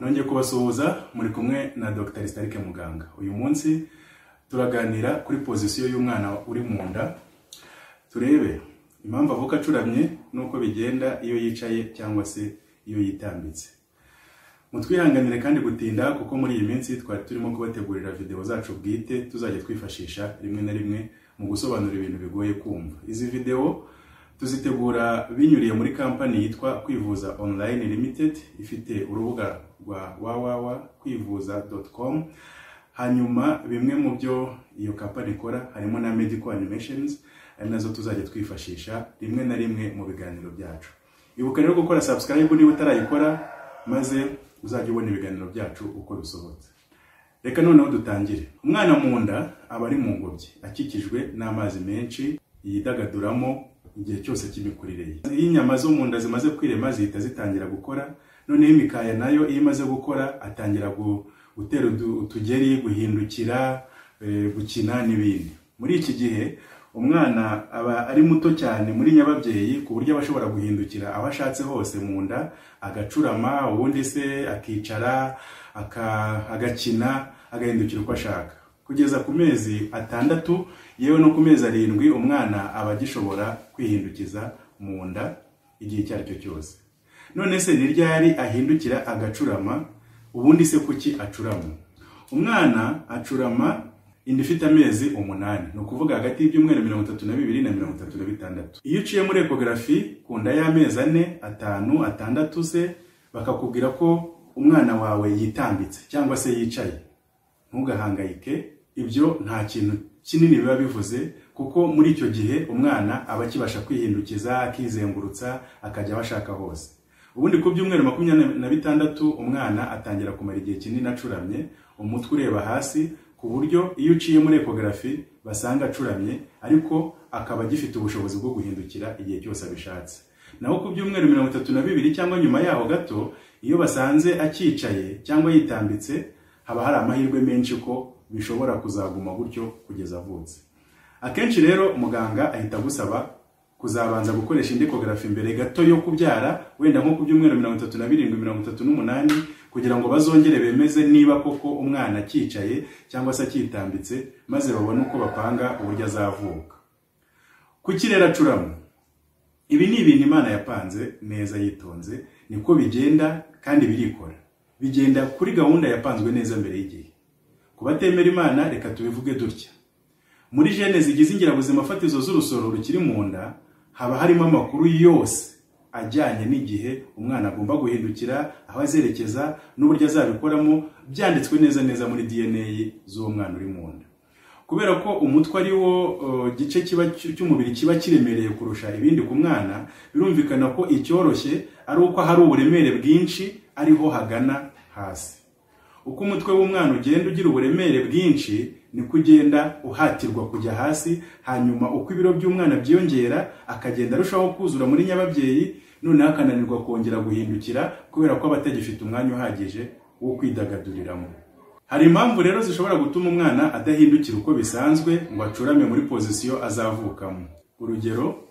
nongeye kubasuhuza muri kumwe na Dr. Starike Muganga. Uyu munsi turaganira kuri position y'umwana uri mu nda. Turebe impamvu avuka acuramye nuko bigenda iyo yicaye cyangwa se iyo yitambitse. Mutwihanganire kandi gutinda kuko muri iyi minsi twari turimo kubategurira video zacu bwite tuzajya twifashisha rimwe na rimwe mu gusobanura ibintu bigoye kumva. Izi video tuzitegura binyuriye muri company yitwa Kwivuza Online Limited ifite urubuga rwa www.kwivuza.com. Hanyuma bimwe mu byo iyo company ikora harimo na medical animations nazo tuzajya twifashisha rimwe na rimwe mu biganiro byacu. Ibuka rero gukora subscribe niba utarayikora maze uzajya ubona ibiganiro byacu uko bisohotse. Reka noneho dutangire. Umwana mu nda aba ari mu ngobyi akikijwe n'amazi menshi yidagaduramo igihe cyose cy'imikurire ye. Iyo inyama zo mu nda zimaze kwirema zihita zitangira gukora, noneho imikaya nayo iyo imaze gukora atangira gutera utugeri, guhindukira, gukina n'ibindi. Muri iki gihe umwana aba ari muto cyane muri nyababyeyi ku buryo abashobora guhindukira aho ashatse hose mu nda, agacurama, ubundi se akicara, agakina, agahindukira uko ashaka. Kugeza ku mezi 6 yewe no ku mezi 7 umwana aba agishobora kwihindukiza mu nda igihe cyari cyo cyose. None se ni ryari ahindukira agacurama? Ubundi se kuki acurama? Umwana acurama inda ifite amezi 8, no kuvuga hagati y'ibyumweru 32 na 36. Iyo uciye muri ecography ku nda y'amezi 4, 5, 6 se bakakubwira ko umwana wawe yitambitse cyangwa se yicaye. Ntugahangayike, ibyo nta kintu kinini biba bivuze kuko muri icyo gihe umwana aba akibasha kwihindukiza, akizengurutsa, akajya bashaka hose. Ubundi ku byumweru 26 umwana atangira kumara igihe kinini acuramye, umutwe ureba hasi ku buryo iyo uciye muri ecography basanga acuramye ariko akaba agifite ubushobozi bwo guhindukira igihe cyose abishatse. Naho ku byumweru 32 cyangwa nyuma yaho gato iyo basanze akicaye cyangwa yitambitse haba hari amahirwe menshi ko bishobora kuzaguma gutyo kugeza avutse. Akenshi rero muganga ahita gusaba kuzabanza gukoresha ecography mbere gato yo kubyara, wenda nko ku byumweru 37 38 kugira ngo bazongere bemeze niba koko umwana akicaye cyangwa se akitambitse maze babone uko bapanga uburyo azavuka. Kuki rero acurama? Ibi ni ibintu Imana yapanze neza yitonze, niko bigenda kandi birikora. Bigenda kuri gahunda yapanzwe neza mbere y'igihe. Kubatemera Imana reka tubivuge dutya. Muri gene zigize ingirabuzima fatizo z'urusoro rukiri mu nda haba harimo amakuru yose ajyanye n'igihe umwana agomba guhindukira, aho azerekeza n'uburyo azabikoramo, byanditswe neza muri DNA z'uwo mwana uri mu nda. Kubera ko umutwe ari wo gice cy'umubiri kiba kiremereye kurusha ibindi ku mwana, birumvikana ko icyoroshye ari uko hari uburemere bwinshi ariho hagana hasi. Uko umutwe w'umwana ugenda ugira uburemere bwinshi ni kugenda uhatirwa kujya hasi, hanyuma uko ibiro by'umwana byiyongera akagenda arushaho kuzura muri nyababyeyi, none akananirwa kongera guhindukira kubera ko abatagifite umwanya uhagije wo kwidagaduriramo. Hari impamvu rero zishobora gutuma umwana adahindukira uko bisanzwe ngo acurame muri position azavukamo. Urugero,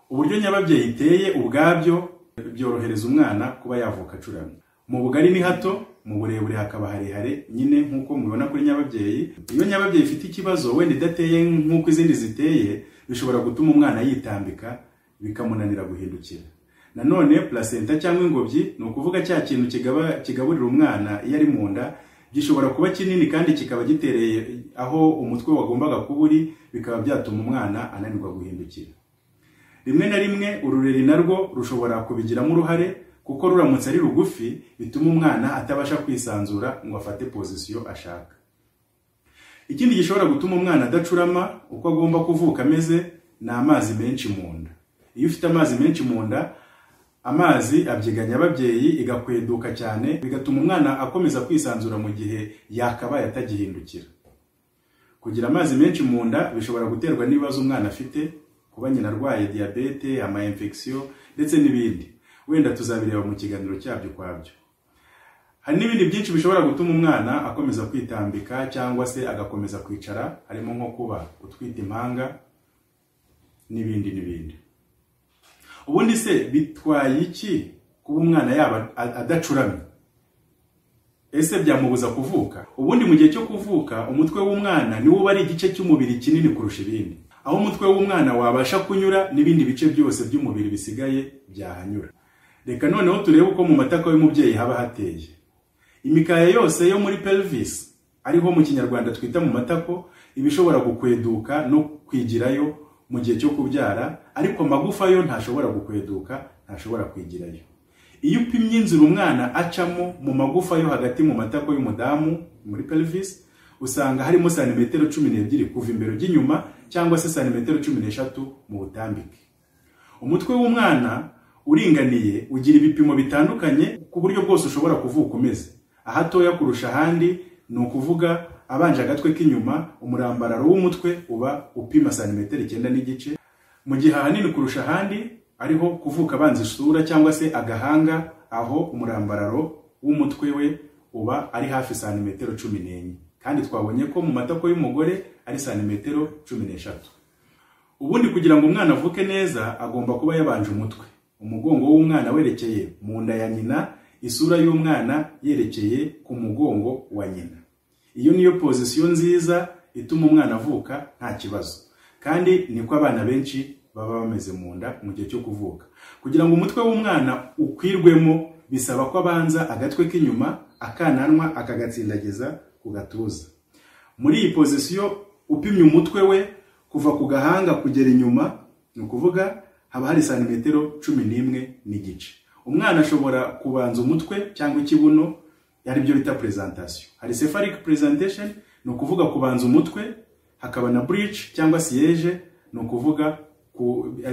uburyo nyababyeyi iteye ubwabyo byorohereza umwana kuba yavuka acuramye. Mu bugari ni hato, mu burebure hakaba harehare nyine nkuko mubibona kuri nyababyeyi. Iyo nyababyeyi ifite ikibazo wenda idateye nkuko izindi ziteye, bishobora gutuma umwana yitambika bikamunanira guhindukira. Nanone placenta cyangwa ingobyi ni ukuvuga cya kintu kigaburira umwana iyo ari mu nda, gishobora kuba kinini kandi kikaba gitereye aho umutwe wagombaga kuburi, bikaba byatuma umwana ananirwa guhindukira. Rimwe na rimwe urureri narwo rushobora kubigiramo uruhare kuko ruramutse ari rugufi bituma umwana atabasha kwisanzura ngo afate position ashaka. Ikindi gishobora gutuma umwana adacurama uko agomba kuvuka ameze ni amazi menshi mu nda. Iyo ufite amazi menshi mu nda, amazi abyiganya ababyeyi igakweduka cyane, bigatuma umwana akomeza kwisanzura mu gihe yakabaye atagihindukira. Kugira amazi menshi mu nda bishobora guterwa n'ibibazo umwana afite, kuba nyina arwaye diabete, ama infection ndetse n'ibindi. Wenda tuzabireba mu kiganiro cyabyo kwabyo. Hari n'ibindi byinshi bishobora gutuma umwana akomeza kwitambika cyangwa se agakomeza kwicara, harimo nko kuba utwite impanga n'ibindi. Ubundi se bitwaye iki kuba umwana yaba adacuramye? ese byamubuza kuvuka? Ubundi mu gihe cyo kuvuka umutwe w'umwana niwo uba ari igice cy'umubiri kinini kurusha ibindi, aho umutwe w'umwana wabasha kunyura n'ibindi bice byose by'umubiri bisigaye byahanyura. Reka noneho turebe uko mu matako y'umubyeyi haba hateye. Imikaya yose yo muri pelvis, ariho mu kinyarwanda twita mu matako, ibishobora gukweduka no kwigirayo mu gihe cyo kubyara, ariko amagufa yo ntashobora gukweduka, ntashobora kwigirayo. Iyo upimye inzira umwana acamo mu magufa yo hagati mu matako y'umudamu muri pelvis, usanga harimo santimetero 12 kuva imbere ujya cyangwa se santimetero 13 mu butambike. Umutwe w'umwana uringaniye ugira ibipimo bitandukanye ku buryo bwose ushobora kuvuka umeze. Ahatoya kurusha ahandi ni ukuvuga abanje agatwe k'inyuma, umurambararo w'umutwe uba upima santimetero 9 mu gihe ahanini kurusha ahandi ariho kuvuka abanza isura cyangwa se agahanga, aho umurambararo w'umutwe we uba ari hafi santimetero 14, kandi twabonye ko mu matako y'umugore ari santimetero 13. Ubundi kugira ngo umwana avuke neza agomba kuba yabanje umutwe, umugongo w'umwana werekeye mu nda ya nyina, isura y'umwana yerekeye ku mugongo wa nyina. Iyo niyo position nziza ituma umwana avuka nta kibazo, kandi niko abana benshi baba bameze mu nda mu gihe cyo kuvuka. Kugira ngo umutwe w'umwana ukwirwemo bisaba ko abanza agatwe k'inyuma akananwa akagatsindagiza ku gatuza. Muri iyi position upimye umutwe we kuva ku gahanga kugera inyuma, ni ukuvuga haba hari santimetero 11.5. Umwana ashobora kubanza umutwe cyangwa ikibuno, ari byo bita presentation. Hari cephalic presentation, ni ukuvuga kubanza umutwe, hakaba na bridge cyangwa siège, ni ukuvuga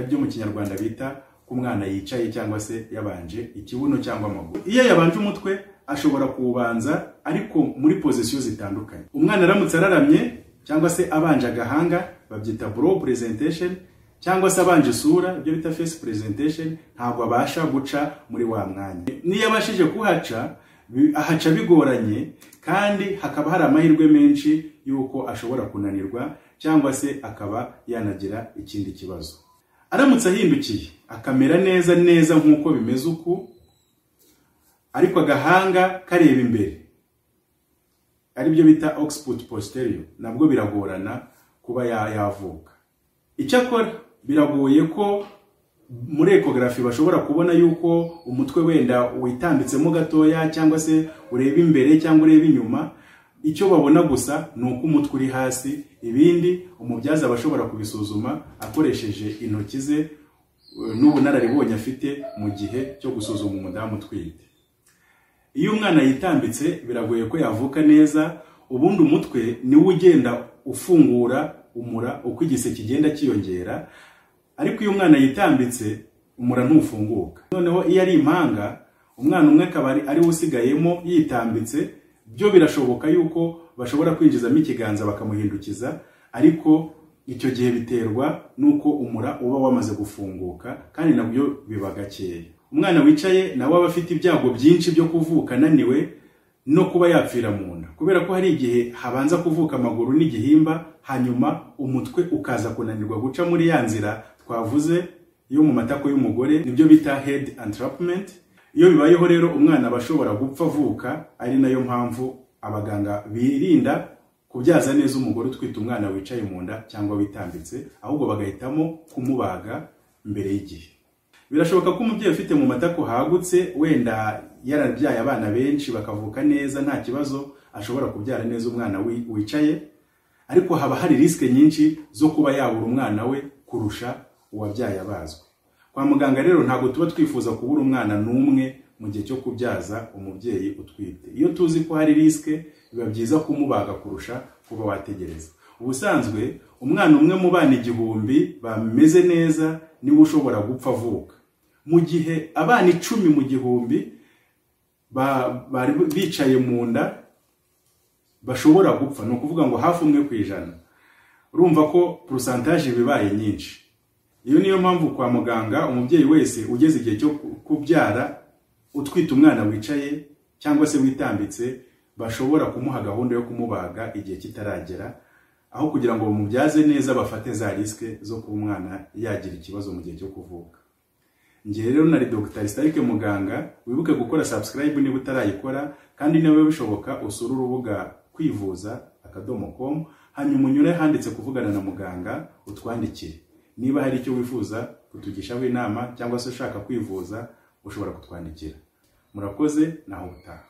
ibyo mu kinyarwanda bita ku mwana yicaye cyangwa se yabanje ikibuno cyangwa amaguru. Iyo yabanje umutwe ashobora kubanza ariko muri position zitandukanye. Umwana aramutse araramye cyangwa se abanje agahanga babyita brow presentation, cyangwa se abanje isura ibyo bita face presentation, ntabwo abasha guca muri wa mwanya. Niyo abashije kuhaca ahaca bigoranye, kandi hakaba hari amahirwe menshi yuko ashobora kunanirwa cyangwa se akaba yanagira ikindi kibazo. Aramutse ahindukiye akamera neza nk'uko bimeze uku, ariko agahanga kareba imbere, ari byo bita occiput posterior, nabwo biragorana kuba yavuka. Icyakora biragoye ko muri ecography bashobora kubona yuko umutwe wenda witambitsemo gatoya cyangwa se ureba imbere cyangwa ureba inyuma. Icyo babona gusa ni uko umutwe uri hasi, ibindi umubyaza bashobora kubisuzuma akoresheje intoki ze n'ubunararibonye afite mu gihe cyo gusuzuma umudamu utwite. Iyo umwana yitambitse biragoye ko yavuka neza, ubundi umutwe niwo ugenda ufungura umura uko igise kigenda kiyongera, ariko iyo umwana yitambitse umura ntufunguka. Noneho iyo ari impanga, umwana umwe akaba ari usigayemo yitambitse, byo birashoboka yuko bashobora kwinjizamo ikiganza bakamuhindukiza, ariko icyo gihe biterwa nuko umura uba wamaze gufunguka, kandi nabyo biba gakeya. Umwana wicaye nawe aba afite ibyago byinshi byo kuvuka ananiwe no kuba yapfira mu nda, kubera ko hari igihe habanza kuvuka amaguru n'igihimba, hanyuma umutwe ukaza kunanirwa guca muri ya nzira twavuze yo mu matako y'umugore, nibyo bita head entrapment. Iyo bibayeho rero umwana bashobora gupfa avuka, ari nayo mpamvu abaganga birinda kubyaza neza umugore utwite umwana wicaye mu nda cyangwa witambitse, ahubwo bagahitamo kumubaga mbere y'igihe. Birashoboka ko umubyeyi ufite mu matako hagutse, wenda yarabyaye abana benshi bakavuka neza nta kibazo, ashobora kubyara neza umwana wicaye, ariko haba hari riske nyinshi zo kuba yabura umwana we kurusha uwabyaye abazwe. Kwa muganga rero ntabwo tuba twifuza kubura umwana n'umwe mu gihe cyo kubyaza umubyeyi utwite. Iyo tuzi ko hari riske, biba byiza kumubaga kurusha kuba wategereza. Ubusanzwe umwana umwe mu bana 1000 bameze neza niwe ushobora gupfa avuka, mu gihe abana 10 mu 1000 bari bicaye mu nda bashobora gupfa. Ni ukuvuga ngo hafi 1%. Urumva ko pourcentage bibaye nyinshi. Iyo niyo mpamvu kwa muganga umubyeyi wese ugeze igihe cyo kubyara utwite umwana wicaye cyangwa se witambitse, bashobora kumuha gahunda yo kumubaga igihe kitaragera, aho kugira ngo bamubyaze neza bafate za riske zo kuba umwana yagira ikibazo mu gihe cyo kuvuka. Ngiye rero nari Dr. Starike muganga, wibuke gukora subscribe niba utarayikora, kandi niba bishoboka usura urubuga kwivuza.com, hanyuma unyure handitse kuvugana na muganga utwandikire. Niba hari icyo wifuza kutugishaho inama cyangwa se ushaka kwivuza ushobora kutwandikira. Murakoze naho utaha.